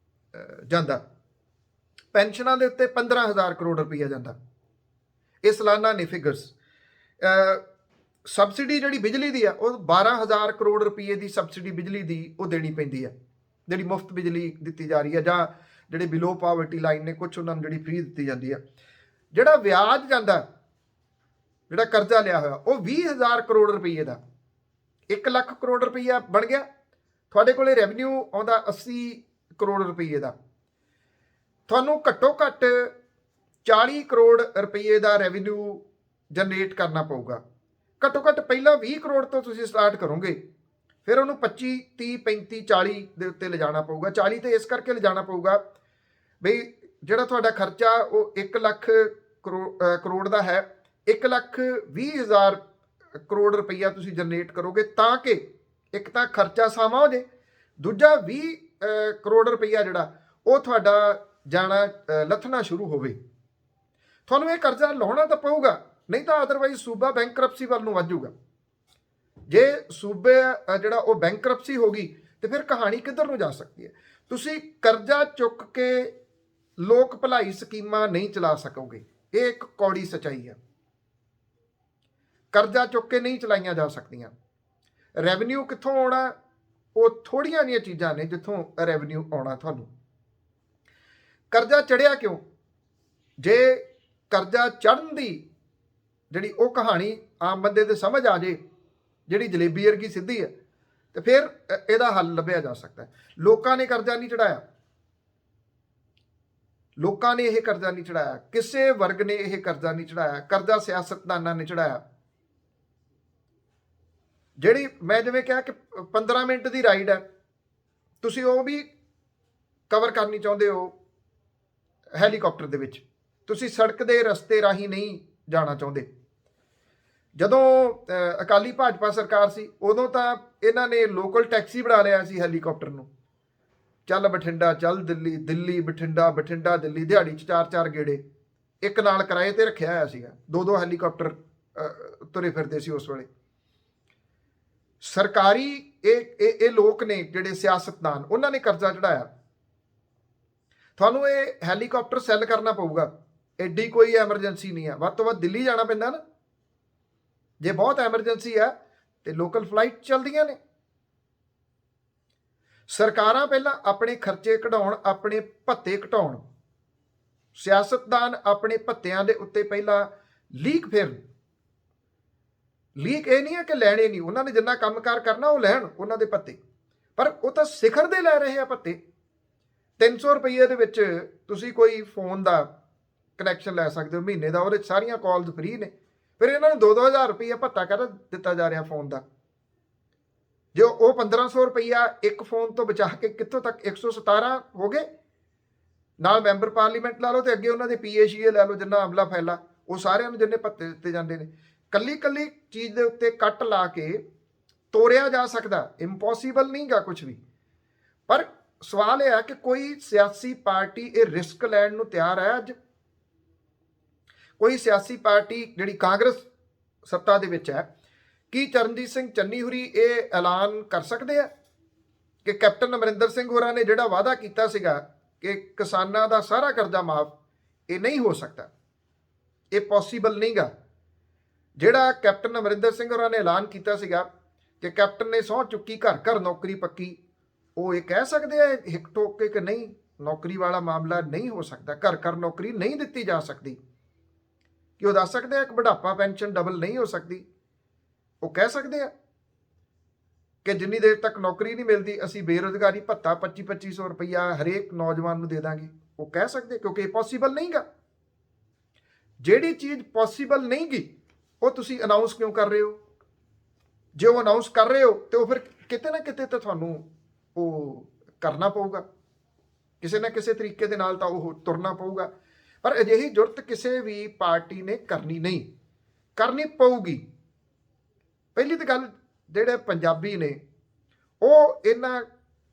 ਜਾਂਦਾ, ਪੈਨਸ਼ਨਾਂ ਦੇ ਉੱਤੇ 15,000 ਕਰੋੜ ਰੁਪਈਆ ਜਾਂਦਾ। ਇਹ ਸਾਲਾਨਾ ਨੇ ਫਿਗਰਸ। ਸਬਸਿਡੀ ਜਿਹੜੀ ਬਿਜਲੀ ਦੀ ਆ ਉਹ 12,000 ਕਰੋੜ ਰੁਪਈਏ ਦੀ ਸਬਸਿਡੀ ਬਿਜਲੀ ਦੀ ਉਹ ਦੇਣੀ ਪੈਂਦੀ ਆ, ਜਿਹੜੀ ਮੁਫਤ ਬਿਜਲੀ ਦਿੱਤੀ ਜਾ ਰਹੀ ਹੈ, ਜਾਂ ਜਿਹੜੇ ਬਿਲੋ ਪਾਵਰਟੀ ਲਾਈਨ ਨੇ ਕੁਝ ਉਹਨਾਂ ਨੂੰ ਜਿਹੜੀ ਫ੍ਰੀ ਦਿੱਤੀ ਜਾਂਦੀ ਆ। ਜਿਹੜਾ ਵਿਆਜ ਜਾਂਦਾ, ਜਿਹੜਾ ਕਰਜ਼ਾ ਲਿਆ ਹੋਇਆ, ਉਹ 20,000 ਕਰੋੜ ਰੁਪਈਏ ਦਾ। 1 ਲੱਖ ਕਰੋੜ ਰੁਪਈਆ ਬਣ ਗਿਆ, ਤੁਹਾਡੇ ਕੋਲੇ ਰੈਵਨਿਊ ਆਉਂਦਾ 80 ਕਰੋੜ ਰੁਪਈਏ ਦਾ। ਤੁਹਾਨੂੰ ਘੱਟੋ ਘੱਟ 40 ਕਰੋੜ ਰੁਪਈਏ ਦਾ ਰੈਵਨਿਊ ਜਨਰੇਟ ਕਰਨਾ ਪਊਗਾ। ਘੱਟੋ ਘੱਟ ਪਹਿਲਾਂ 20 ਕਰੋੜ ਤੋਂ ਤੁਸੀਂ ਸਟਾਰਟ ਕਰੋਗੇ, ਫਿਰ ਉਹਨੂੰ 25, 30, 35, 40 ਦੇ ਉੱਤੇ ਲਿਜਾਣਾ ਪਊਗਾ। 40 ਤੇ ਇਸ ਕਰਕੇ ਲਿਜਾਣਾ ਪਊਗਾ ਬਈ ਜਿਹੜਾ ਤੁਹਾਡਾ ਖਰਚਾ ਉਹ 1 ਲੱਖ ਕਰੋੜ ਦਾ ਹੈ, 1,20,000 ਕਰੋੜ ਰੁਪਈਆ ਤੁਸੀਂ ਜਨਰੇਟ ਕਰੋਗੇ, ਤਾਂ ਕਿ ਇੱਕ ਤਾਂ ਖਰਚਾ ਸਾਵਾਂ ਹੋ ਜੇ, ਦੂਜਾ 20 ਕਰੋੜ ਰੁਪਈਆ ਜਿਹੜਾ ਉਹ ਤੁਹਾਡਾ ਜਾਣਾ ਲੱਥਣਾ ਸ਼ੁਰੂ ਹੋਵੇ। ਤੁਹਾਨੂੰ ਇਹ ਕਰਜ਼ਾ ਲਾਉਣਾ ਤਾਂ ਪਊਗਾ, ਨਹੀਂ ਤਾਂ ਅਦਰਵਾਈਜ਼ ਸੂਬਾ ਬੈਂਕਰਪਸੀ ਵੱਲ ਨੂੰ ਵੱਧ ਜਾਊਗਾ। ਜੇ ਸੂਬੇ ਜਿਹੜਾ ਉਹ ਬੈਂਕਰਪਸੀ ਹੋ ਗਈ ਤੇ ਫਿਰ ਕਹਾਣੀ ਕਿੱਧਰ ਨੂੰ ਜਾ ਸਕਦੀ ਹੈ? ਤੁਸੀਂ ਕਰਜ਼ਾ ਚੁੱਕ ਕੇ ਲੋਕ ਭਲਾਈ ਸਕੀਮਾਂ ਨਹੀਂ ਚਲਾ ਸਕੋਗੇ, ਇਹ ਇੱਕ ਕੌੜੀ ਸੱਚਾਈ ਹੈ। ਕਰਜ਼ਾ ਚੁੱਕ ਕੇ ਨਹੀਂ ਚਲਾਈਆਂ ਜਾ ਸਕਦੀਆਂ। ਰੈਵਨਿਊ ਕਿੱਥੋਂ ਆਉਣਾ? ਉਹ ਥੋੜੀਆਂ ਜਿਹੀਆਂ ਚੀਜ਼ਾਂ ਨੇ ਜਿੱਥੋਂ ਰੈਵਨਿਊ ਆਉਣਾ ਤੁਹਾਨੂੰ। ਕਰਜ਼ਾ ਚੜਿਆ ਕਿਉਂ? ਜੇ ਕਰਜ਼ਾ ਚੜ੍ਹਨ ਦੀ ਜਿਹੜੀ ਉਹ ਕਹਾਣੀ ਆਮ ਬੰਦੇ ਦੇ ਸਮਝ ਆ ਜੇ, ਜਿਹੜੀ ਜਲੇਬੀ ਵਰਗੀ ਸਿੱਧੀ ਹੈ, ਤੇ ਫਿਰ ਇਹਦਾ ਹੱਲ ਲੱਭਿਆ ਜਾ ਸਕਦਾ ਹੈ। ਲੋਕਾਂ ਨੇ ਕਰਜ਼ਾ ਨਹੀਂ ਚੜਾਇਆ, ਲੋਕਾਂ ਨੇ ਇਹ ਕਰਜ਼ਾ ਨਹੀਂ ਚੜਾਇਆ, ਕਿਸੇ ਵਰਗ ਨੇ ਇਹ ਕਰਜ਼ਾ ਨਹੀਂ ਚੜਾਇਆ, ਕਰਜ਼ਾ ਸਿਆਸਤਦਾਨਾਂ ਨੇ ਚੜਾਇਆ। ਜਿਹੜੀ ਮੈਂ ਜਿਵੇਂ ਕਿਹਾ ਕਿ 15 ਮਿੰਟ ਦੀ ਰਾਈਡ ਹੈ, ਤੁਸੀਂ ਉਹ ਵੀ ਕਵਰ ਕਰਨੀ ਚਾਹੁੰਦੇ ਹੋ ਹੈਲੀਕਾਪਟਰ ਦੇ ਵਿੱਚ, ਤੁਸੀਂ ਸੜਕ ਦੇ ਰਸਤੇ ਰਾਹੀਂ ਨਹੀਂ ਜਾਣਾ ਚਾਹੁੰਦੇ। ਜਦੋਂ ਅਕਾਲੀ ਭਾਜਪਾ ਸਰਕਾਰ ਸੀ ਉਦੋਂ ਤਾਂ ਇਹਨਾਂ ਨੇ ਲੋਕਲ ਟੈਕਸੀ ਬਣਾ ਲਿਆ ਸੀ ਹੈਲੀਕਾਪਟਰ ਨੂੰ। ਚੱਲ ਬਠਿੰਡਾ, ਚੱਲ ਦਿੱਲੀ, ਦਿੱਲੀ ਬਠਿੰਡਾ, ਬਠਿੰਡਾ ਦਿੱਲੀ, ਦਿਹਾੜੀ 'ਚ 4-4 ਗੇੜੇ ਇੱਕ ਨਾਲ ਕਿਰਾਏ ਤੇ ਰੱਖਿਆ ਹੋਇਆ ਸੀਗਾ। 2-2 ਹੈਲੀਕਾਪਟਰ ਤੁਰੇ ਫਿਰਦੇ ਸੀ ਉਸ ਵੇਲੇ। ਸਰਕਾਰੀ ਇਹ ਲੋਕ ਨੇ ਜਿਹੜੇ ਸਿਆਸਤਦਾਨ, ਉਹਨਾਂ ਨੇ ਕਰਜ਼ਾ ਚੜਾਇਆ। ਤੁਹਾਨੂੰ ਇਹ ਹੈਲੀਕਾਪਟਰ ਸੈੱਲ ਕਰਨਾ ਪਊਗਾ ਐਡੀ ਕੋਈ ਐਮਰਜੈਂਸੀ ਨਹੀਂ ਆ, ਵੱਧ ਤੋਂ ਵੱਧ ਦਿੱਲੀ ਜਾਣਾ ਪੈਂਦਾ ਨਾ। ਜੇ ਬਹੁਤ ਐਮਰਜੈਂਸੀ ਆ ਤੇ ਲੋਕਲ ਫਲਾਈਟ ਚੱਲਦੀਆਂ ਨੇ। ਸਰਕਾਰਾਂ ਪਹਿਲਾਂ ਆਪਣੇ ਖਰਚੇ ਘਟਾਉਣ, ਆਪਣੇ ਭੱਤੇ ਘਟਾਉਣ, ਸਿਆਸਤਦਾਨ ਆਪਣੇ ਭੱਤਿਆਂ ਦੇ ਉੱਤੇ ਪਹਿਲਾਂ ਲੀਕ ਫਿਰਨ। ਲੀਕ ਇਹ ਨਹੀਂ ਹੈ ਕਿ ਲੈਣੇ ਨਹੀਂ, ਉਹਨਾਂ ਨੇ ਜਿੰਨਾ ਕੰਮਕਾਰ ਕਰਨਾ ਉਹ ਲੈਣ ਉਹਨਾਂ ਦੇ ਭੱਤੇ, ਪਰ ਉਹ ਤਾਂ ਸਿਖਰ ਦੇ ਲੈ ਰਹੇ ਆ ਭੱਤੇ। 300 ਰੁਪਏ ਦੇ ਵਿੱਚ ਤੁਸੀਂ ਕੋਈ ਫੋਨ ਦਾ ਕਨੈਕਸ਼ਨ ਲੈ ਸਕਦੇ ਹੋ ਮਹੀਨੇ ਦਾ, ਉਹਦੇ ਸਾਰੀਆਂ ਕਾਲਸ ਫ੍ਰੀ ਨੇ। ਫਿਰ ਇਹਨਾਂ ਨੂੰ 2-2000 ਰੁਪਈਆ ਭੱਤਾ ਕਰ ਦਿੱਤਾ ਜਾ ਰਿਹਾ ਫੋਨ ਦਾ। ਜੋ ਉਹ 1500 ਰੁਪਈਆ ਇੱਕ ਫੋਨ ਤੋਂ ਬਚਾ ਕੇ ਕਿੱਥੋਂ ਤੱਕ 117 ਹੋ ਗਏ। ਨਾਲ ਮੈਂਬਰ ਪਾਰਲੀਮੈਂਟ ਲਾ ਲਓ ਤੇ ਅੱਗੇ ਉਹਨਾਂ ਦੇ PACA ਲੈ ਲਓ, ਜਿੰਨਾ ਅਮਲਾ ਫੈਲਾ, ਉਹ ਸਾਰਿਆਂ ਨੂੰ ਜਿੰਨੇ ਭੱਤੇ ਦਿੱਤੇ ਜਾਂਦੇ ਨੇ। ਕੱਲੀ ਕੱਲੀ ਚੀਜ਼ ਦੇ ਉੱਤੇ ਕੱਟ ਲਾ ਕੇ ਤੋੜਿਆ ਜਾ ਸਕਦਾ, ਇੰਪੋਸੀਬਲ ਨਹੀਂਗਾ ਕੁਝ ਵੀ। ਪਰ ਸਵਾਲ ਇਹ ਹੈ ਕਿ ਕੋਈ ਸਿਆਸੀ ਪਾਰਟੀ ਇਹ ਰਿਸਕ ਲੈਣ ਨੂੰ ਤਿਆਰ ਹੈ ਅੱਜ? ਕੋਈ ਸਿਆਸੀ ਪਾਰਟੀ ਜਿਹੜੀ ਕਾਂਗਰਸ ਸੱਤਾ ਦੇ ਵਿੱਚ ਹੈ, ਕੀ ਚਰਨਜੀਤ ਸਿੰਘ ਚੰਨੀ ਹੁਰੀ ਇਹ ਐਲਾਨ ਕਰ ਸਕਦੇ ਆ ਕਿ ਕੈਪਟਨ ਅਮਰਿੰਦਰ ਸਿੰਘ ਹੋਰਾਂ ਨੇ ਜਿਹੜਾ ਵਾਅਦਾ ਕੀਤਾ ਸੀਗਾ ਕਿ ਕਿਸਾਨਾਂ ਦਾ ਸਾਰਾ ਕਰਜ਼ਾ ਮਾਫ, ਇਹ ਨਹੀਂ ਹੋ ਸਕਦਾ, ਇਹ ਪੋਸੀਬਲ ਨਹੀਂਗਾ। ਜਿਹੜਾ ਕੈਪਟਨ ਅਮਰਿੰਦਰ ਸਿੰਘ ਹੋਰਾਂ ਨੇ ਐਲਾਨ ਕੀਤਾ ਸੀਗਾ ਕਿ ਕੈਪਟਨ ਨੇ ਸਹੁੰ ਚੁੱਕੀ ਘਰ ਘਰ ਨੌਕਰੀ ਪੱਕੀ, ਉਹ ਇਹ ਕਹਿ ਸਕਦੇ ਆ ਹਿੱਕ ਠੋਕ ਕੇ ਕਿ ਨਹੀਂ, ਨੌਕਰੀ ਵਾਲਾ ਮਾਮਲਾ ਨਹੀਂ ਹੋ ਸਕਦਾ, ਘਰ ਘਰ ਨੌਕਰੀ ਨਹੀਂ ਦਿੱਤੀ ਜਾ ਸਕਦੀ? ਕਿ ਉਹ ਦੱਸ ਸਕਦੇ ਆ ਕਿ ਬੁਢਾਪਾ ਪੈਨਸ਼ਨ ਡਬਲ ਨਹੀਂ ਹੋ ਸਕਦੀ? ਉਹ ਕਹਿ ਸਕਦੇ ਆ ਕਿ ਜਿੰਨੀ ਦੇਰ ਤੱਕ ਨੌਕਰੀ ਨਹੀਂ ਮਿਲਦੀ ਅਸੀਂ ਬੇਰੁਜ਼ਗਾਰੀ ਭੱਤਾ 2500 ਰੁਪਈਆ ਹਰੇਕ ਨੌਜਵਾਨ ਨੂੰ ਦੇ ਦਾਂਗੇ? ਉਹ ਕਹਿ ਸਕਦੇ, ਕਿਉਂਕਿ ਇਹ ਪੋਸੀਬਲ ਨਹੀਂਗਾ। ਜਿਹੜੀ ਚੀਜ਼ ਪੋਸੀਬਲ ਨਹੀਂਗੀ ਉਹ ਤੁਸੀਂ ਅਨਾਉਂਸ ਕਿਉਂ ਕਰ ਰਹੇ ਹੋ? ਜੇ ਉਹ ਅਨਾਉਂਸ ਕਰ ਰਹੇ ਹੋ ਤੇ ਉਹ ਫਿਰ ਕਿਤੇ ਨਾ ਕਿਤੇ ਤਾਂ ਤੁਹਾਨੂੰ ਉਹ ਕਰਨਾ ਪਊਗਾ, ਕਿਸੇ ਨਾ ਕਿਸੇ ਤਰੀਕੇ ਦੇ ਨਾਲ ਤਾਂ ਉਹ ਤੁਰਨਾ ਪਊਗਾ। ਪਰ ਅਜਿਹੀ ਜ਼ਰੂਰਤ ਕਿਸੇ ਵੀ ਪਾਰਟੀ ਨੇ ਕਰਨੀ ਨਹੀਂ, ਕਰਨੀ ਪਊਗੀ। ਪਹਿਲੀ ਤਾਂ ਗੱਲ, ਜਿਹੜੇ ਪੰਜਾਬੀ ਨੇ ਉਹ ਇਹਨਾਂ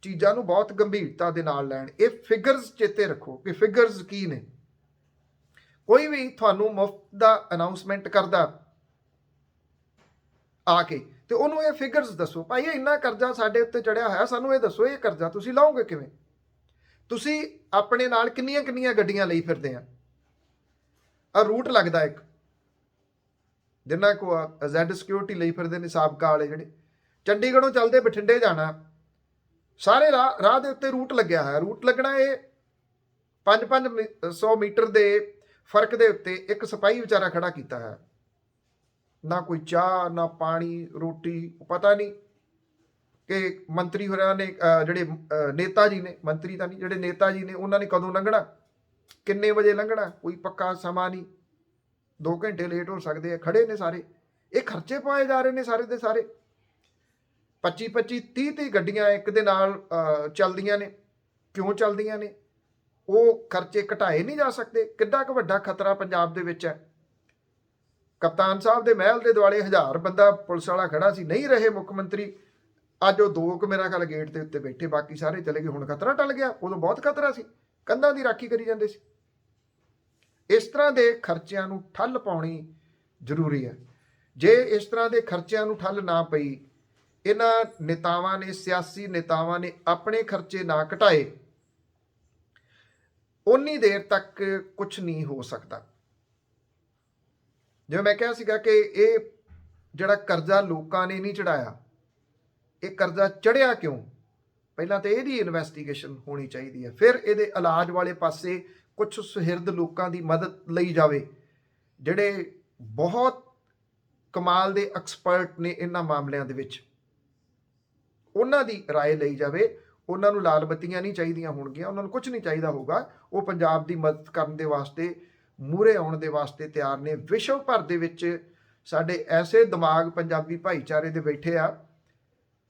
ਚੀਜ਼ਾਂ ਨੂੰ ਬਹੁਤ ਗੰਭੀਰਤਾ ਦੇ ਨਾਲ ਲੈਣ। ਇਹ ਫਿਗਰਸ ਚੇਤੇ ਰੱਖੋ ਕਿ ਫਿਗਰਸ ਕੀ ਨੇ। ਕੋਈ ਵੀ ਤੁਹਾਨੂੰ ਮੁਫਤ ਦਾ ਅਨਾਉਂਸਮੈਂਟ ਕਰਦਾ ਆ ਕੇ ਤੇ ਉਹਨੂੰ ਇਹ ਫਿਗਰਸ ਦੱਸੋ, ਭਾਈ ਇੰਨਾ ਕਰਜ਼ਾ ਸਾਡੇ ਉੱਤੇ ਚੜਿਆ ਹੋਇਆ, ਸਾਨੂੰ ਇਹ ਦੱਸੋ ਇਹ ਕਰਜ਼ਾ ਤੁਸੀਂ ਲਾਓਗੇ ਕਿਵੇਂ? ਤੁਸੀਂ ਆਪਣੇ ਨਾਲ ਕਿੰਨੀਆਂ ਕਿੰਨੀਆਂ ਗੱਡੀਆਂ ਲਈ ਫਿਰਦੇ ਆ ਰੂਟ ਲੱਗਦਾ ਇੱਕ, ਜਿੰਨਾ ਕੋ ਜ਼ੈਡ ਸਿਕਿਉਰਿਟੀ ਲਈ ਫਿਰਦੇ ਨੇ ਸਾਬਕਾ ਵਾਲੇ, ਜਿਹੜੇ ਚੰਡੀਗੜ੍ਹੋਂ ਚੱਲਦੇ ਬਠਿੰਡੇ ਜਾਣਾ, ਸਾਰੇ ਰਾਹ ਦੇ ਉੱਤੇ ਰੂਟ ਲੱਗਿਆ ਹੋਇਆ। ਰੂਟ ਲੱਗਣਾ ਇਹ 500 ਮੀਟਰ ਦੇ ਫਰਕ ਦੇ ਉੱਤੇ ਇੱਕ ਸਿਪਾਹੀ ਵਿਚਾਰਾ ਖੜਾ ਕੀਤਾ ਹੈ, ਨਾ ਕੋਈ ਚਾਹ ਨਾ ਪਾਣੀ ਰੋਟੀ। ਪਤਾ ਨਹੀਂ ਕਿ ਮੰਤਰੀ ਹੋਰਾਂ ਨੇ ਜਿਹੜੇ ਨੇਤਾ ਜੀ ਨੇ, ਮੰਤਰੀ ਤਾਂ ਨਹੀਂ, ਜਿਹੜੇ ਨੇਤਾ ਜੀ ਨੇ ਉਹਨਾਂ ਨੇ ਕਦੋਂ ਲੰਘਣਾ, ਕਿੰਨੇ ਵਜੇ ਲੰਘਣਾ, ਕੋਈ ਪੱਕਾ ਸਮਾਂ ਨਹੀਂ। 2 ਘੰਟੇ ਲੇਟ ਹੋ ਸਕਦੇ ਆ, ਖੜੇ ਨੇ ਸਾਰੇ। ਇਹ ਖਰਚੇ ਪਾਏ ਜਾ ਰਹੇ ਨੇ ਸਾਰੇ ਦੇ ਸਾਰੇ। 25 30 ਗੱਡੀਆਂ ਇੱਕ ਦੇ ਨਾਲ ਚੱਲਦੀਆਂ ਨੇ। ਕਿਉਂ ਚੱਲਦੀਆਂ ਨੇ? ਉਹ ਖਰਚੇ ਘਟਾਏ ਨਹੀਂ ਜਾ ਸਕਦੇ। ਕਿੱਡਾ ਕੁ ਵੱਡਾ ਖਤਰਾ ਪੰਜਾਬ ਦੇ ਵਿੱਚ ਹੈ। ਕਪਤਾਨ ਸਾਹਿਬ ਦੇ ਮਹਿਲ ਦੇ ਦੁਆਲੇ 1000 ਬੰਦਾ ਪੁਲਿਸ ਵਾਲਾ ਖੜਾ ਸੀ, ਨਹੀਂ ਰਹੇ ਮੁੱਖ ਮੰਤਰੀ। ਅੱਜ ਉਹ 2 ਕੁ ਮੇਰਾ ਖਿਆਲ ਗੇਟ ਦੇ ਉੱਤੇ ਬੈਠੇ, ਬਾਕੀ ਸਾਰੇ ਚਲੇ ਗਏ। ਹੁਣ ਖਤਰਾ ਟਲ ਗਿਆ, ਉਦੋਂ ਬਹੁਤ ਖਤਰਾ ਸੀ, ਕੰਧਾਂ ਦੀ ਰਾਖੀ ਕਰੀ ਜਾਂਦੇ ਸੀ। ਇਸ ਤਰ੍ਹਾਂ ਦੇ ਖਰਚਿਆਂ ਨੂੰ ਠੱਲ ਪਾਉਣੀ ਜ਼ਰੂਰੀ ਹੈ। ਜੇ ਇਸ ਤਰ੍ਹਾਂ ਦੇ ਖਰਚਿਆਂ ਨੂੰ ਠੱਲ ਨਾ ਪਈ, ਇਹਨਾਂ ਨੇਤਾਵਾਂ ਨੇ, ਸਿਆਸੀ ਨੇਤਾਵਾਂ ਨੇ ਆਪਣੇ ਖਰਚੇ ਨਾ ਘਟਾਏ, ਉਨੀ ਦੇਰ ਤੱਕ ਕੁਝ ਨਹੀਂ ਹੋ ਸਕਦਾ। ਜਿਵੇਂ ਮੈਂ ਕਿਹਾ ਸੀਗਾ ਕਿ ਇਹ ਜਿਹੜਾ ਕਰਜ਼ਾ ਲੋਕਾਂ ਨੇ ਨਹੀਂ ਚੜਾਇਆ, ਇਹ ਕਰਜ਼ਾ ਚੜਿਆ ਕਿਉਂ? ਪਹਿਲਾਂ ਤਾਂ ਇਹਦੀ ਇਨਵੈਸਟੀਗੇਸ਼ਨ ਹੋਣੀ ਚਾਹੀਦੀ ਹੈ। ਫਿਰ ਇਹਦੇ ਇਲਾਜ ਵਾਲੇ ਪਾਸੇ ਕੁਝ ਸੁਹਿਰਦ ਲੋਕਾਂ ਦੀ ਮਦਦ ਲਈ ਜਾਵੇ, ਜਿਹੜੇ ਬਹੁਤ ਕਮਾਲ ਦੇ ਐਕਸਪਰਟ ਨੇ ਇਹਨਾਂ ਮਾਮਲਿਆਂ ਦੇ ਵਿੱਚ। ਉਹਨਾਂ ਦੀ ਰਾਏ ਲਈ ਜਾਵੇ। ਉਹਨਾਂ ਨੂੰ ਲਾਲ ਬੱਤੀਆਂ ਨਹੀਂ ਚਾਹੀਦੀਆਂ ਹੋਣਗੀਆਂ, ਉਹਨਾਂ ਨੂੰ ਕੁਝ ਨਹੀਂ ਚਾਹੀਦਾ ਹੋਊਗਾ। ਉਹ ਪੰਜਾਬ ਦੀ ਮਦਦ ਕਰਨ ਦੇ ਵਾਸਤੇ, ਮੂਹਰੇ ਆਉਣ ਦੇ ਵਾਸਤੇ ਤਿਆਰ ਨੇ। ਵਿਸ਼ਵ ਭਰ ਦੇ ਵਿੱਚ ਸਾਡੇ ਐਸੇ ਦਿਮਾਗ ਪੰਜਾਬੀ ਭਾਈਚਾਰੇ ਦੇ ਬੈਠੇ ਆ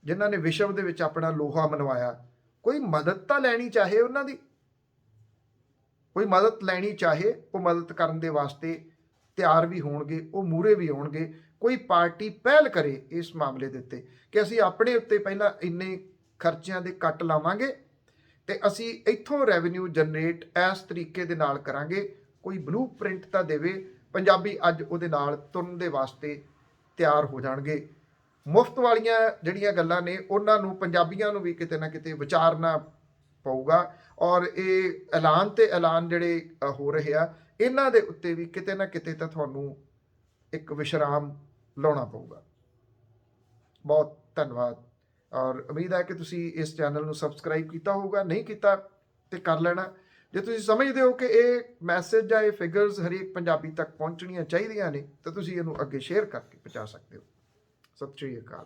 ਜਿਨ੍ਹਾਂ ਨੇ ਵਿਸ਼ਵ ਦੇ ਵਿੱਚ ਆਪਣਾ ਲੋਹਾ ਮਨਵਾਇਆ। ਕੋਈ ਮਦਦ ਤਾਂ ਲੈਣੀ ਚਾਹੇ ਉਹਨਾਂ ਦੀ, ਕੋਈ ਮਦਦ ਲੈਣੀ ਚਾਹੇ, ਉਹ ਮਦਦ ਕਰਨ ਦੇ ਵਾਸਤੇ ਤਿਆਰ ਵੀ ਹੋਣਗੇ, ਉਹ ਮੂਹਰੇ ਵੀ ਆਉਣਗੇ। ਕੋਈ ਪਾਰਟੀ ਪਹਿਲ ਕਰੇ ਇਸ ਮਾਮਲੇ ਦੇ ਉੱਤੇ ਕਿ ਅਸੀਂ ਆਪਣੇ ਉੱਤੇ ਪਹਿਲਾਂ ਇੰਨੇ ਖਰਚਿਆਂ ਦੇ ਕੱਟ ਲਾਵਾਂਗੇ ਤੇ ਅਸੀਂ ਇੱਥੋਂ ਰੈਵਨਿਊ ਜਨਰੇਟ ਇਸ ਤਰੀਕੇ ਦੇ ਨਾਲ ਕਰਾਂਗੇ। ਕੋਈ ਬਲੂ ਪ੍ਰਿੰਟ ਤਾਂ ਦੇਵੇ। ਪੰਜਾਬੀ ਅੱਜ ਉਹਦੇ ਨਾਲ ਤੁਰਨ ਦੇ ਵਾਸਤੇ ਤਿਆਰ ਹੋ ਜਾਣਗੇ। ਮੁਫਤ ਵਾਲੀਆਂ ਜਿਹੜੀਆਂ ਗੱਲਾਂ ਨੇ ਉਹਨਾਂ ਨੂੰ ਪੰਜਾਬੀਆਂ ਨੂੰ ਵੀ ਕਿਤੇ ਨਾ ਕਿਤੇ ਵਿਚਾਰਨਾ ਪਊਗਾ। ਔਰ ਇਹ ਐਲਾਨ ਤੇ ਐਲਾਨ ਜਿਹੜੇ ਹੋ ਰਹੇ ਆ, ਇਹਨਾਂ ਦੇ ਉੱਤੇ ਵੀ ਕਿਤੇ ਨਾ ਕਿਤੇ ਤਾਂ ਤੁਹਾਨੂੰ ਇੱਕ ਵਿਸ਼ਰਾਮ ਲਾਉਣਾ ਪਊਗਾ। ਬਹੁਤ ਧੰਨਵਾਦ, ਔਰ ਉਮੀਦ ਹੈ ਕਿ ਤੁਸੀਂ ਇਸ ਚੈਨਲ ਨੂੰ ਸਬਸਕ੍ਰਾਈਬ ਕੀਤਾ ਹੋਊਗਾ। ਨਹੀਂ ਕੀਤਾ ਤੇ ਕਰ ਲੈਣਾ। ਜੇ ਤੁਸੀਂ ਸਮਝਦੇ ਹੋ ਕਿ ਇਹ ਮੈਸੇਜ ਜਾਂ ਇਹ ਫਿਗਰਸ ਹਰੇਕ ਪੰਜਾਬੀ ਤੱਕ ਪਹੁੰਚਣੀਆਂ ਚਾਹੀਦੀਆਂ ਨੇ ਤਾਂ ਤੁਸੀਂ ਇਹਨੂੰ ਅੱਗੇ ਸ਼ੇਅਰ ਕਰਕੇ ਪਹੁੰਚਾ ਸਕਦੇ ਹੋ। ਸਤਿ ਸ਼੍ਰੀ ਅਕਾਲ।